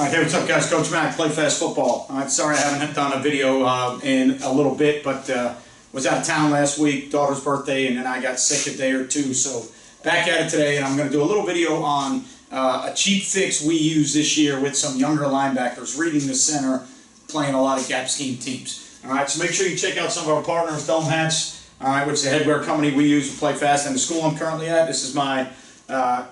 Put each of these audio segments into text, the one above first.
All right, hey, what's up, guys? Coach Mac, Play Fast Football. All right, sorry I haven't done a video in a little bit, but was out of town last week, daughter's birthday, and then I got sick a day or two, so back at it today, and I'm going to do a little video on a cheap fix we use this year with some younger linebackers, reading the center, playing a lot of gap scheme teams. All right, so make sure you check out some of our partners, Dome Hats, all right, which is the headwear company we use to Play Fast, and the school I'm currently at. This is my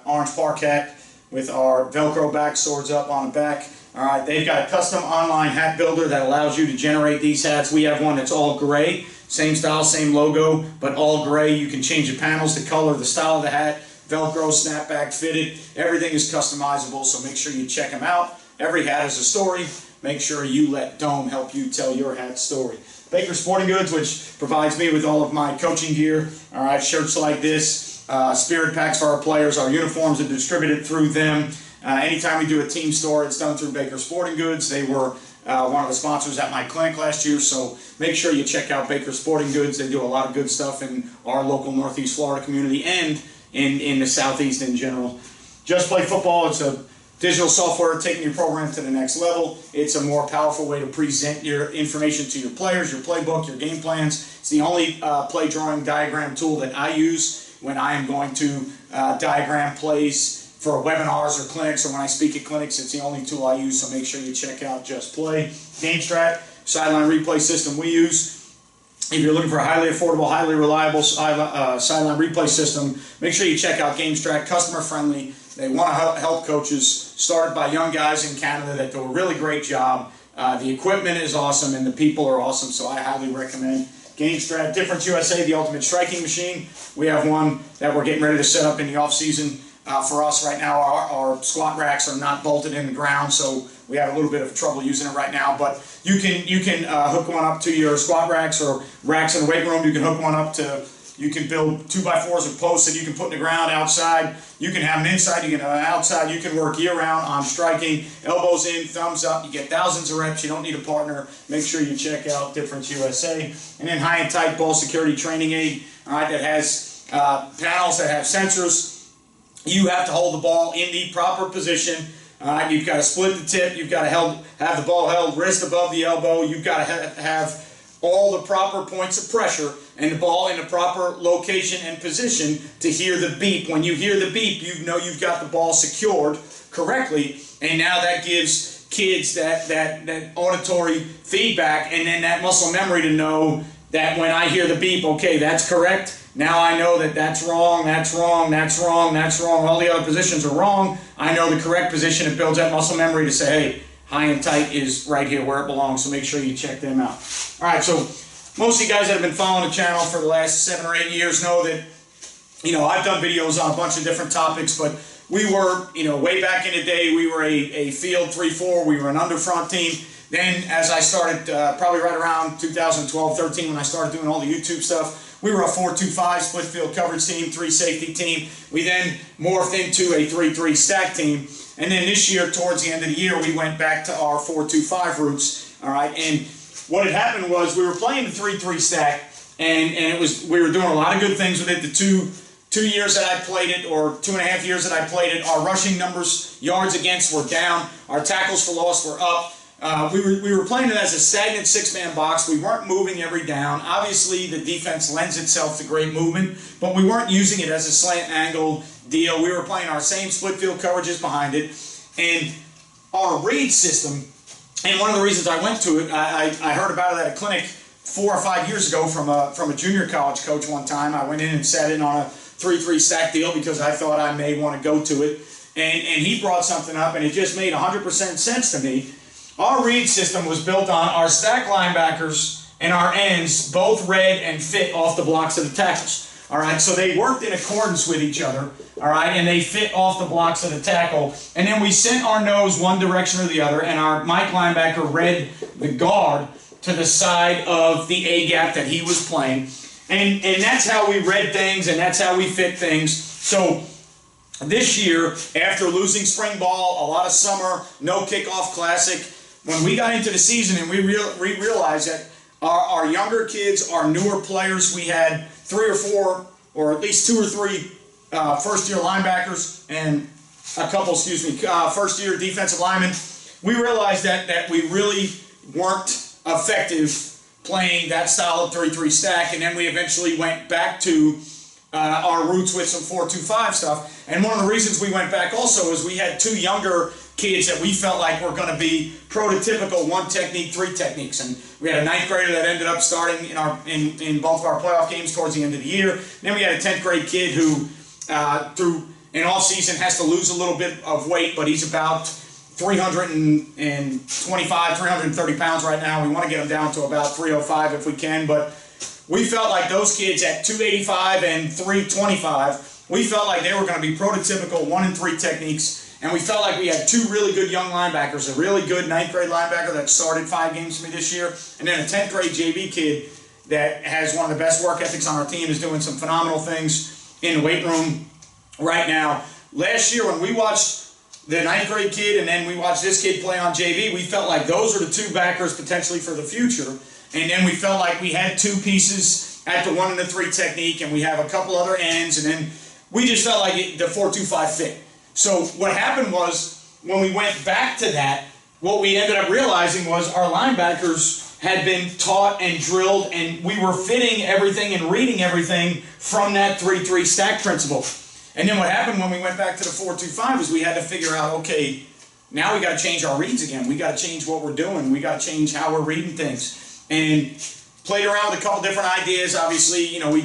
orange park hat with our Velcro back, swords up on the back. All right, they've got a custom online hat builder that allows you to generate these hats. We have one that's all gray, same style, same logo, but all gray. You can change the panels, the color, the style of the hat, Velcro, snapback, fitted. Everything is customizable, so make sure you check them out. Every hat has a story. Make sure you let Dome help you tell your hat story. Baker Sporting Goods, which provides me with all of my coaching gear. All right, shirts like this. Spirit packs for our players. Our uniforms are distributed through them. Anytime we do a team store, it's done through Baker Sporting Goods. They were one of the sponsors at my clinic last year, so make sure you check out Baker Sporting Goods. They do a lot of good stuff in our local Northeast Florida community and in the Southeast in general. Just Play Football. It's a digital software taking your program to the next level. It's a more powerful way to present your information to your players, your playbook, your game plans. It's the only play drawing diagram tool that I use when I am going to diagram plays for webinars or clinics, or when I speak at clinics. It's the only tool I use, so make sure you check out Just Play. GameStrat, sideline replay system we use. If you're looking for a highly affordable, highly reliable sideline replay system, make sure you check out GameStrat. Customer friendly. They want to help coaches, started by young guys in Canada that do a really great job. The equipment is awesome and the people are awesome, so I highly recommend GameStrat. DifferenceUSA, the ultimate striking machine. We have one that we're getting ready to set up in the off season. For us right now, our squat racks are not bolted in the ground, so we have a little bit of trouble using it right now. But you can hook one up to your squat racks or racks in the weight room. You can hook one up to, you can build 2x4s with posts that you can put in the ground outside. You can have them inside, you can have them outside. You can work year round on striking, elbows in, thumbs up. You get thousands of reps. You don't need a partner. Make sure you check out DifferenceUSA. And then HighandTight ball security training aid, all right, that has panels that have sensors. You have to hold the ball in the proper position. You've got to split the tip. You've got to have the ball held wrist above the elbow. You've got to have all the proper points of pressure and the ball in the proper location and position to hear the beep. When you hear the beep, you know you've got the ball secured correctly, and now that gives kids that auditory feedback and then that muscle memory to know that when I hear the beep, okay, that's correct. Now I know that that's wrong, that's wrong, that's wrong, that's wrong. All the other positions are wrong. I know the correct position. It builds that muscle memory to say, hey, HighandTight is right here where it belongs, so make sure you check them out. All right, so most of you guys that have been following the channel for the last 7 or 8 years know that, you know, I've done videos on a bunch of different topics, but we were, you know, way back in the day, we were a field 3-4, we were an underfront team. Then as I started, probably right around 2012-13 when I started doing all the YouTube stuff, we were a 4-2-5 split field coverage team, 3 safety team. We then morphed into a 3-3 stack team. And then this year, towards the end of the year, we went back to our 4-2-5 roots. All right, and what had happened was we were playing the 3-3 stack, and we were doing a lot of good things with it. The two years that I played it, or 2.5 years that I played it, our rushing numbers, yards against, were down. Our tackles for loss were up. We were playing it as a stagnant 6-man box. We weren't moving every down. Obviously, the defense lends itself to great movement, but we weren't using it as a slant angle deal. We were playing our same split field coverages behind it. And our read system, and one of the reasons I went to it, I heard about it at a clinic 4 or 5 years ago from a junior college coach one time. I went in and sat in on a 3-3 stack deal because I thought I may want to go to it. And he brought something up, and it just made 100% sense to me. Our read system was built on our stack linebackers and our ends both read and fit off the blocks of the tackles. All right, so they worked in accordance with each other, all right, and they fit off the blocks of the tackle. And then we sent our nose one direction or the other, and our Mike linebacker read the guard to the side of the A-gap that he was playing. And that's how we read things, and that's how we fit things. So this year, after losing spring ball, a lot of summer, no kickoff classic, when we got into the season and we realized that our younger kids, our newer players, we had 3 or 4, or at least 2 or 3 first-year linebackers and a couple, first-year defensive linemen. we realized that we really weren't effective playing that style of 3-3 stack, and then we eventually went back to our roots with some 4-2-5 stuff. And one of the reasons we went back also is we had two younger kids that we felt like were going to be prototypical 1 technique, 3 techniques. And we had a 9th grader that ended up starting in both of our playoff games towards the end of the year. Then we had a 10th grade kid who, through an off season, has to lose a little bit of weight, but he's about 325, 330 pounds right now. We want to get him down to about 305 if we can, but we felt like those kids at 285 and 325, we felt like they were going to be prototypical 1 and 3 techniques, and we felt like we had 2 really good young linebackers, a really good 9th grade linebacker that started 5 games for me this year, and then a 10th grade JV kid that has one of the best work ethics on our team, is doing some phenomenal things in the weight room right now. Last year when we watched the 9th grade kid and then we watched this kid play on JV, we felt like those are the 2 backers potentially for the future. And then we felt like we had 2 pieces at the 1 and the 3 technique, and we have a couple other ends, and then we just felt like the 4-2-5 fit. So what happened was, when we went back to that, what we ended up realizing was our linebackers had been taught and drilled, and we were fitting everything and reading everything from that 3-3 stack principle. And then what happened when we went back to the 4-2-5 was we had to figure out, okay, now we got to change our reads again. We got to change what we're doing. We got to change how we're reading things. And played around with a couple different ideas. Obviously, you know, we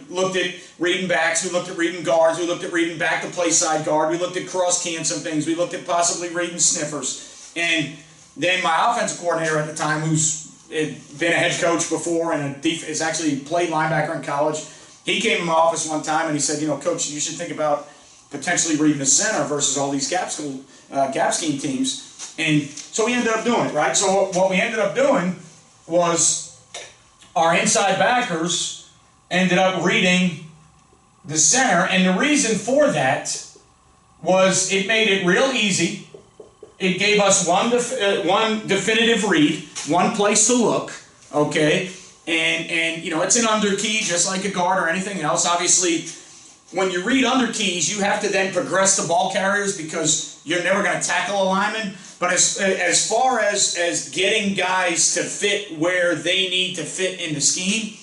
looked at reading backs. We looked at reading guards. We looked at reading back to play side guard. We looked at cross-keying some things. We looked at possibly reading sniffers. And then my offensive coordinator at the time, who's been a head coach before and has actually played linebacker in college, he came in my office one time and he said, you know, Coach, you should think about potentially reading the center versus all these gap scheme teams. And so we ended up doing it, right? So what we ended up doing was our inside backers ended up reading the center. And the reason for that was it made it real easy. It gave us one definitive read, one place to look, okay? And you know, it's an under key just like a guard or anything else. Obviously, when you read under keys, you have to then progress the ball carriers because you're never going to tackle a lineman. But as far as getting guys to fit where they need to fit in the scheme,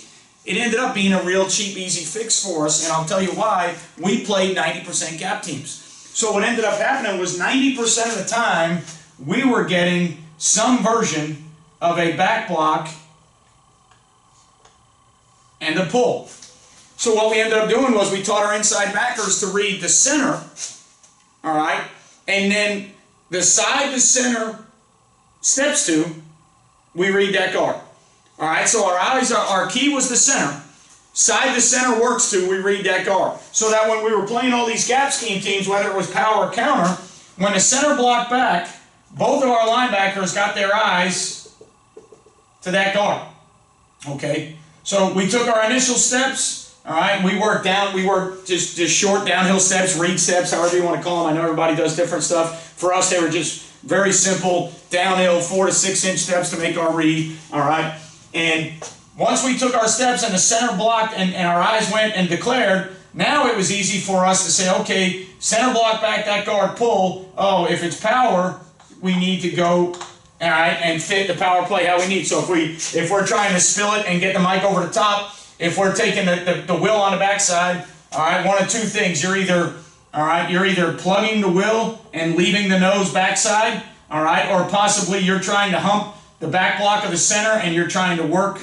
it ended up being a real cheap, easy fix for us. And I'll tell you why. We played 90% gap teams. So what ended up happening was 90% of the time, we were getting some version of a back block and a pull. So what we ended up doing was we taught our inside backers to read the center, all right, and then the side the center steps to, we read that guard. All right, so our key was the center. Side the center works to, we read that guard. So that when we were playing all these gap scheme teams, whether it was power or counter, when the center blocked back, both of our linebackers got their eyes to that guard. Okay, so we took our initial steps, all right, we worked just short downhill steps, read steps, however you want to call them. I know everybody does different stuff. For us, they were just very simple downhill 4 to 6 inch steps to make our read, all right? And once we took our steps and the center blocked and our eyes went and declared, now it was easy for us to say, okay, center block back, that guard pull. Oh, if it's power, we need to go, all right, and fit the power play how we need. So if we're trying to spill it and get the mic over the top, if we're taking the wheel on the backside, all right, one of two things. You're either plugging the wheel and leaving the nose backside, all right, or possibly you're trying to hump the back block of the center and you're trying to work,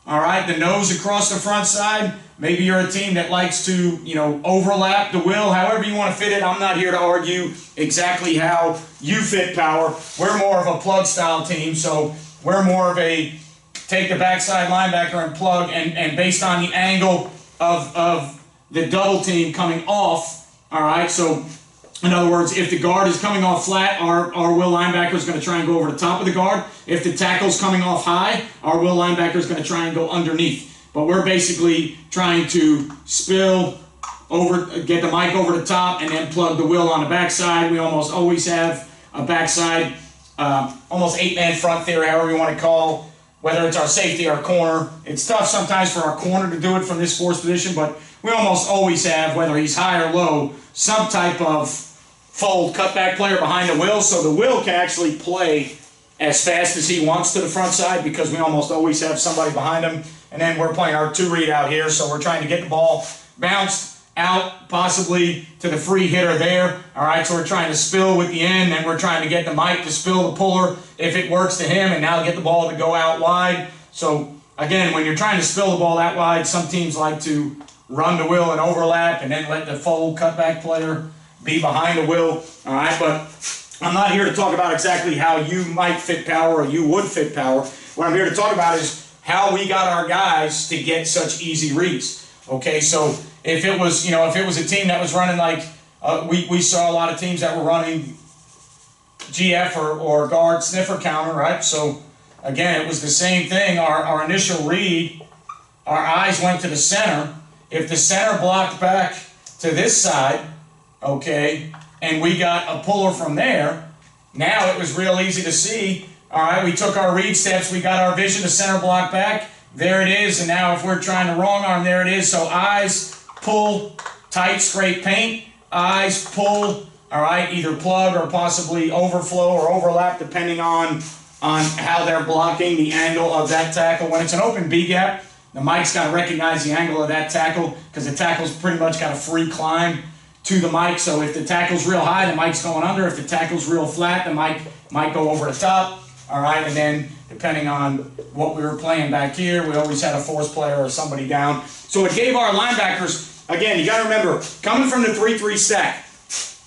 all right, the nose across the front side. Maybe you're a team that likes to, you know, overlap the wheel, however you want to fit it. I'm not here to argue exactly how you fit power. We're more of a plug style team, so we're more of a take the backside linebacker and plug, and based on the angle of the double team coming off, all right, so in other words, if the guard is coming off flat, our will linebacker is going to try and go over the top of the guard. If the tackle's coming off high, our will linebacker is going to try and go underneath. But we're basically trying to spill over, get the mic over the top, and then plug the will on the backside. We almost always have a backside, almost 8-man front theory, however you want to call, whether it's our safety or corner. It's tough sometimes for our corner to do it from this force position, but we almost always have, whether he's high or low, some type of fold cutback player behind the will, so the will can actually play as fast as he wants to the front side because we almost always have somebody behind him. And then we're playing our 2 read out here, so we're trying to get the ball bounced out, possibly to the free hitter there. All right, so we're trying to spill with the end, and we're trying to get the Mike to spill the puller if it works to him, and now get the ball to go out wide. So again, when you're trying to spill the ball that wide, some teams like to run the will and overlap and then let the fold cutback player be behind the will. All right, but I'm not here to talk about exactly how you might fit power or you would fit power. What I'm here to talk about is how we got our guys to get such easy reads. Okay, so if it was, if it was a team that was running like, we saw a lot of teams that were running GF or guard sniffer counter, right? So again, it was the same thing. Our initial read, our eyes went to the center. If the center blocked back to this side, okay, and we got a puller from there, now it was real easy to see. All right, we took our read steps, we got our vision, the center block back, there it is, and now if we're trying to wrong arm, there it is. So eyes, pull, tight, scrape paint, eyes, pull, all right, either plug or possibly overflow or overlap depending on how they're blocking the angle of that tackle. When it's an open B gap, the Mike's got to recognize the angle of that tackle because the tackle's pretty much got a free climb to the Mike. So if the tackle's real high, the Mike's going under. If the tackle's real flat, the Mike might go over the top. All right, and then depending on what we were playing back here, we always had a force player or somebody down. So it gave our linebackers, again, you got to remember, coming from the 3-3 stack,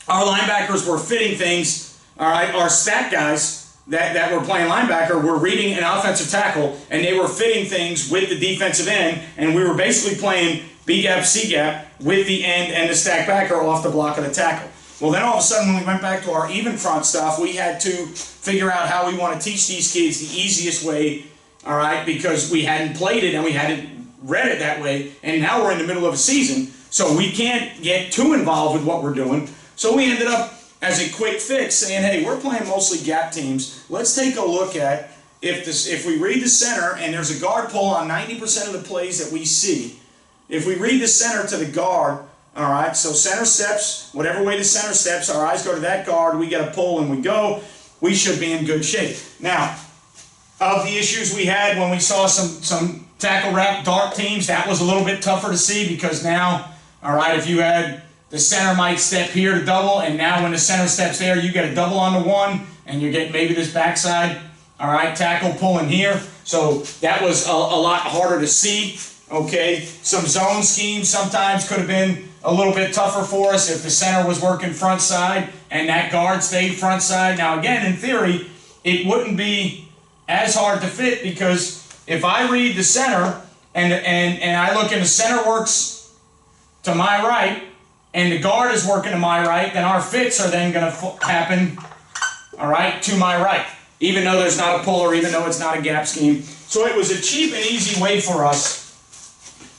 our linebackers were fitting things, all right, our stack guys that were playing linebacker were reading an offensive tackle, and they were fitting things with the defensive end, and we were basically playing B-gap, C-gap with the end and the stack backer off the block of the tackle. Well, then all of a sudden, when we went back to our even front stuff, we had to figure out how we want to teach these kids the easiest way, all right, because we hadn't played it and we hadn't read it that way, and now we're in the middle of a season, so we can't get too involved with what we're doing. So we ended up, as a quick fix, saying, hey, we're playing mostly gap teams. Let's take a look at if we read the center and there's a guard pull on 90% of the plays that we see. If we read the center to the guard, all right, so center steps, whatever way the center steps, our eyes go to that guard, we get a pull and we go, we should be in good shape. Now, of the issues we had when we saw some tackle wrap dart teams, that was a little bit tougher to see because now, all right, if you had the center might step here to double, and now when the center steps there, you get a double on the one, and you get maybe this backside, all right, tackle pulling here. So that was a lot harder to see, okay? Some zone schemes sometimes could have been a little bit tougher for us if the center was working front side and that guard stayed front side. Now again, in theory, it wouldn't be as hard to fit because if I read the center and I look and the center works to my right, and the guard is working to my right, then our fits are then going to happen, all right, to my right, even though there's not a puller, even though it's not a gap scheme. So it was a cheap and easy way for us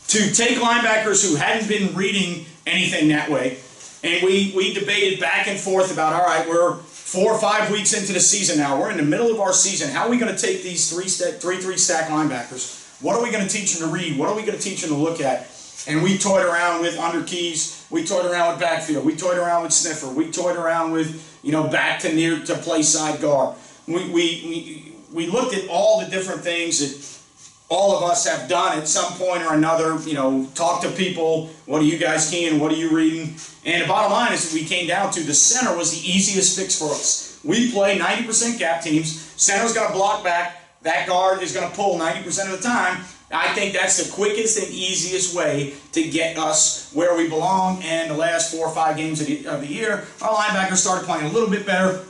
to take linebackers who hadn't been reading anything that way, and we debated back and forth about, all right, we're 4 or 5 weeks into the season now. We're in the middle of our season. How are we going to take these 3-3 stack linebackers? What are we going to teach them to read? What are we going to teach them to look at? And we toyed around with under keys. We toyed around with backfield. We toyed around with sniffer. We toyed around with, back to near to play side guard. We looked at all the different things that all of us have done at some point or another. Talk to people. What are you guys keying? What are you reading? And the bottom line is that we came down to the center was the easiest fix for us. We play 90% gap teams. Center's going to block back. That guard is going to pull 90% of the time. I think that's the quickest and easiest way to get us where we belong. And the last 4 or 5 games of the year, our linebackers started playing a little bit better.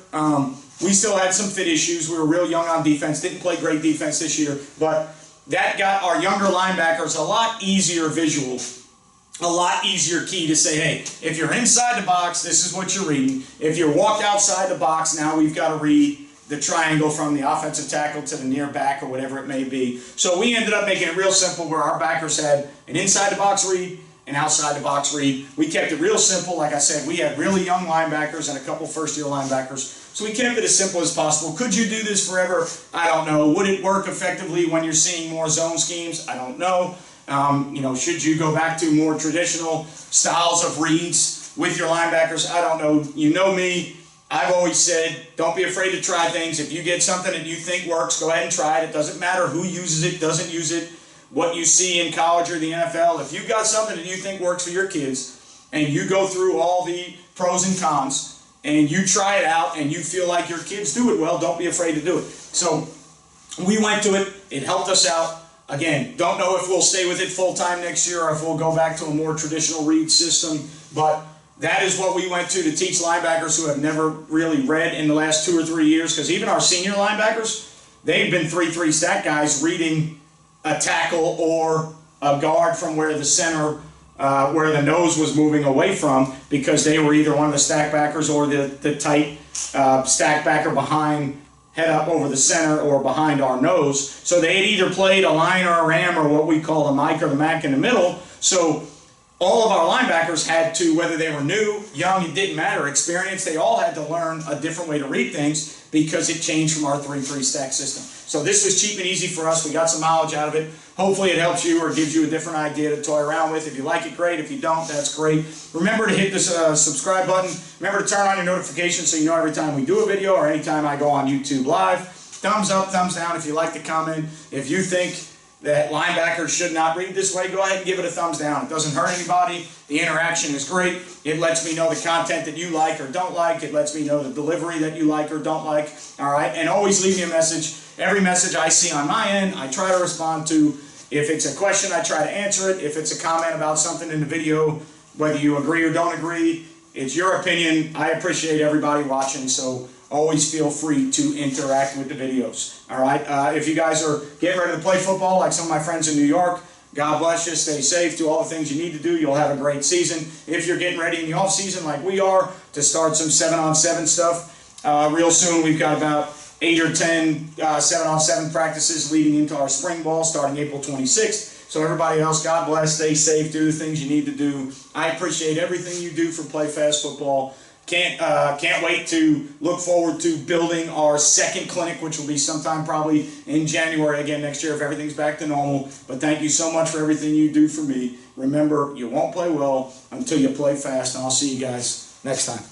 We still had some fit issues. We were real young on defense. Didn't play great defense this year. But that got our younger linebackers a lot easier visual, a lot easier key to say, hey, if you're inside the box, this is what you're reading. If you walk outside the box, now we've got to read the triangle from the offensive tackle to the near back or whatever it may be. So we ended up making it real simple where our backers had an inside the box read, an outside the box read. We kept it real simple. Like I said, we had really young linebackers and a couple first-year linebackers. So we kept it as simple as possible. Could you do this forever? I don't know. Would it work effectively when you're seeing more zone schemes? I don't know. Should you go back to more traditional styles of reads? with your linebackers. I don't know. You know me. I've always said, don't be afraid to try things. If you get something that you think works, go ahead and try it. It doesn't matter who uses it, doesn't use it, what you see in college or the NFL. If you've got something that you think works for your kids, and you go through all the pros and cons, and you try it out, and you feel like your kids do it well, don't be afraid to do it. So we went to it. It helped us out. Again, don't know if we'll stay with it full-time next year or if we'll go back to a more traditional read system, but that is what we went to teach linebackers who have never really read in the last 2 or 3 years, because even our senior linebackers, they've been 3-3 stack guys reading a tackle or a guard from where the center, where the nose was moving away from, because they were either one of the stack backers or the tight stack backer behind, head up over the center or behind our nose. So they had either played a line or a ram or what we call the Mike or the Mac in the middle. So all of our linebackers had to, whether they were new, young, it didn't matter, experienced, they all had to learn a different way to read things because it changed from our 3-3 stack system. So this was cheap and easy for us. We got some knowledge out of it. Hopefully it helps you or gives you a different idea to toy around with. If you like it, great. If you don't, that's great. Remember to hit this subscribe button. Remember to turn on your notifications so you know every time we do a video or anytime I go on YouTube Live. Thumbs up, thumbs down if you like the comment. If you think that linebackers should not read this way, go ahead and give it a thumbs down. It doesn't hurt anybody. The interaction is great. It lets me know the content that you like or don't like. It lets me know the delivery that you like or don't like. All right, and always leave me a message. Every message I see on my end, I try to respond to. If it's a question, I try to answer it. If it's a comment about something in the video, whether you agree or don't agree, it's your opinion. I appreciate everybody watching, so always feel free to interact with the videos. All right, if you guys are getting ready to play football like some of my friends in New York, God bless you, stay safe, do all the things you need to do, you'll have a great season. If you're getting ready in the off season like we are to start some 7-on-7 stuff, real soon we've got about 8 or 10 7-on-7 practices leading into our spring ball starting April 26th. So everybody else, God bless, stay safe, do the things you need to do. I appreciate everything you do for Play Fast Football. Can't wait to look forward to building our second clinic, which will be sometime probably in January again next year if everything's back to normal. But thank you so much for everything you do for me. Remember, you won't play well until you play fast, and I'll see you guys next time.